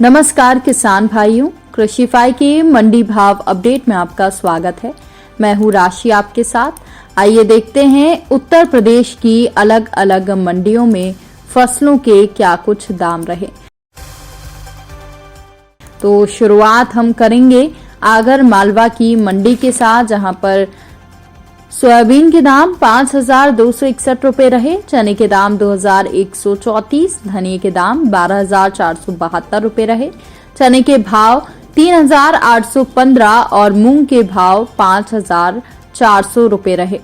नमस्कार किसान भाइयों, कृषिफाई के मंडी भाव अपडेट में आपका स्वागत है। मैं हूं राशि आपके साथ। आइए देखते हैं उत्तर प्रदेश की अलग अलग मंडियों में फसलों के क्या कुछ दाम रहे। तो शुरुआत हम करेंगे आगर मालवा की मंडी के साथ, जहां पर सोयाबीन के दाम 5,261 रुपए रहे, चने के दाम 2,134, धनिये के दाम 12,472 रुपए रहे, चने के भाव 3,815 और मूंग के भाव 5,400 रुपए रहे।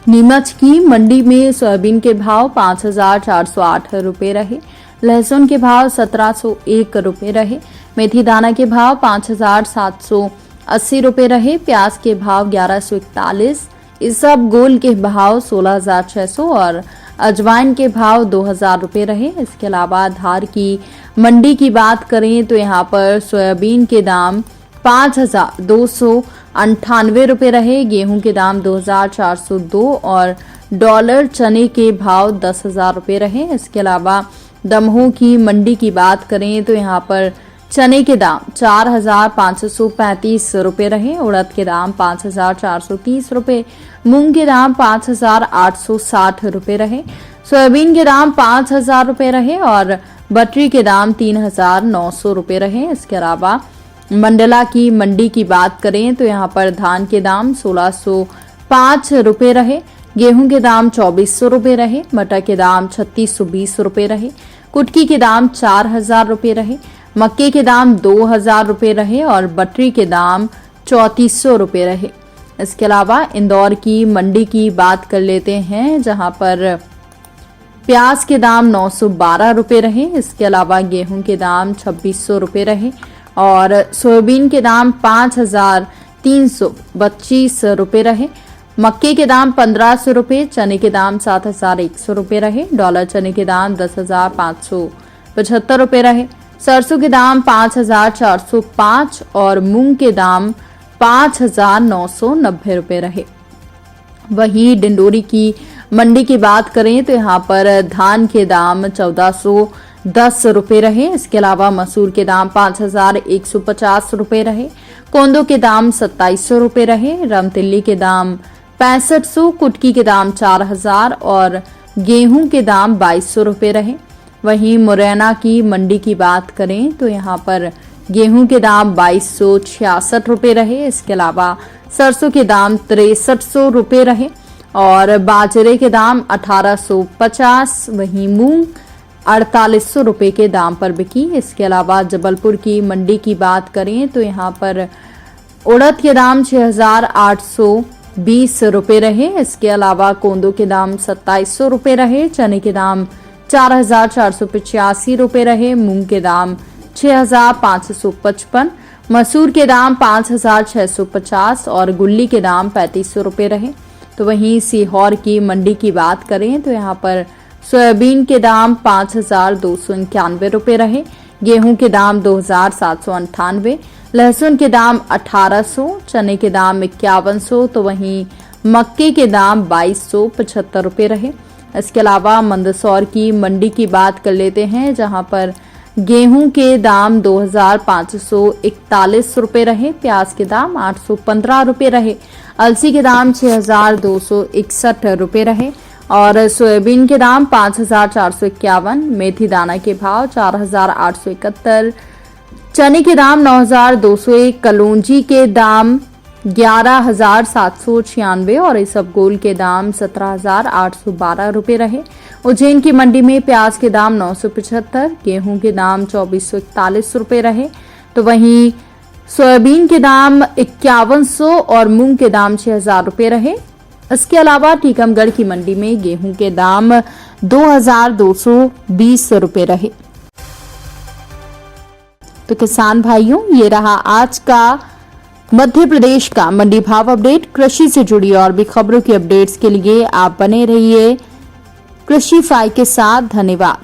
नीमच की मंडी में सोयाबीन के भाव 5,408 रुपए रहे, लहसुन के भाव 1,701 रुपए रहे, मेथी दाना के भाव 5,780 रुपए रहे, प्याज के भाव 1,141, इसबगोल के भाव 16,600 और अजवाइन के भाव 2,000 रुपए रहे। इसके अलावा धार की मंडी की बात करें तो यहाँ पर सोयाबीन के दाम 5,298 रुपए रहे, गेहूं के दाम 2,402 और डॉलर चने के भाव 10,000 रुपए रहे। इसके अलावा दमोह की मंडी की बात करें तो यहाँ पर चने के दाम 4,535 रुपए रहे, उड़द के दाम 5,430 रुपए, मूंग के दाम 5,860 रुपए रहे, सोयाबीन के दाम 5,000 रुपए रहे और बटरी के दाम 3,900 रुपए रहे। इसके अलावा मंडला की मंडी की बात करें तो यहाँ पर धान के दाम 1,605 रुपए रहे, गेहूं के दाम 2,400 रुपए रहे, मटर के दाम 3,620 रुपए रहे, कुटकी के दाम 4,000 रुपए रहे, मक्के के दाम 2,000 रुपए रहे और बटरी के दाम 3,400 रुपए रहे। इसके अलावा इंदौर की मंडी की बात कर लेते हैं, जहां पर प्याज के दाम 912 रुपए रहे, इसके अलावा गेहूं के दाम 2,600 रुपए रहे और सोयाबीन के दाम 5,325 रुपए रहे, मक्के के दाम 1,500 रुपए, चने के दाम 7,100 रुपए रहे, डॉलर चने के दाम 10,575 रुपए रहे, सरसों के दाम 5,405 और मूंग के दाम 5,990 रुपए रहे। वहीं डिंडोरी की मंडी की बात करें तो यहाँ पर धान के दाम 1,410 रुपए रहे, इसके अलावा मसूर के दाम 5,150 रुपए रहे, कोंदो के दाम 2,700 रुपए रहे, रमतिल्ली के दाम 6500, कुटकी के दाम 4,000 और गेहूं के दाम 2,200 रुपए रहे। वहीं मुरैना की मंडी की बात करें तो यहाँ पर गेहूं के दाम 2,266 रुपए रहे, इसके अलावा सरसों के दाम 6,300 रुपए रहे और बाजरे के दाम 1,850, वहीं मूंग 4,800 रुपए के दाम पर बिकी। इसके अलावा जबलपुर की मंडी की बात करें तो यहाँ पर उड़द के दाम 6,820 रुपए रहे, इसके अलावा कोंदो के दाम 2,700 रुपए रहे, चने के दाम 4,485 रुपए रहे, मूंग के दाम 6,555, मसूर के दाम 5,650 और गुल्ली के दाम 3,500 रुपए रहे। तो वहीं सीहोर की मंडी की बात करें तो यहाँ पर सोयाबीन के दाम 5,291 रुपए रहे, गेहूं के दाम 2,798, लहसुन के दाम 1,800, चने के दाम 5,100, तो वहीं मक्के के दाम 2,275 रुपए रहे। इसके अलावा मंदसौर की मंडी की बात कर लेते हैं, जहां पर गेहूं के दाम 2,541 रुपए रहे, प्याज के दाम 815 रुपए रहे, अलसी के दाम 6,261 रुपए रहे और सोयाबीन के दाम 5,451, मेथी दाना के भाव 4,871, चने के दाम 9,201, कलौंजी के दाम 11,796 और इसबगोल के दाम 17,812 रुपए रहे। उज्जैन की मंडी में प्याज के दाम 975, गेहूं के दाम 2,441 रुपए रहे, तो वहीं सोयाबीन के दाम 5,100 और मूंग के दाम 6,000 रुपए रहे। इसके अलावा टीकमगढ़ की मंडी में गेहूं के दाम 2,220 रुपए रहे। तो किसान भाइयों, ये रहा आज का मध्य प्रदेश का मंडी भाव अपडेट। कृषि से जुड़ी और भी खबरों की अपडेट्स के लिए आप बने रहिए कृषिफाई के साथ। धन्यवाद।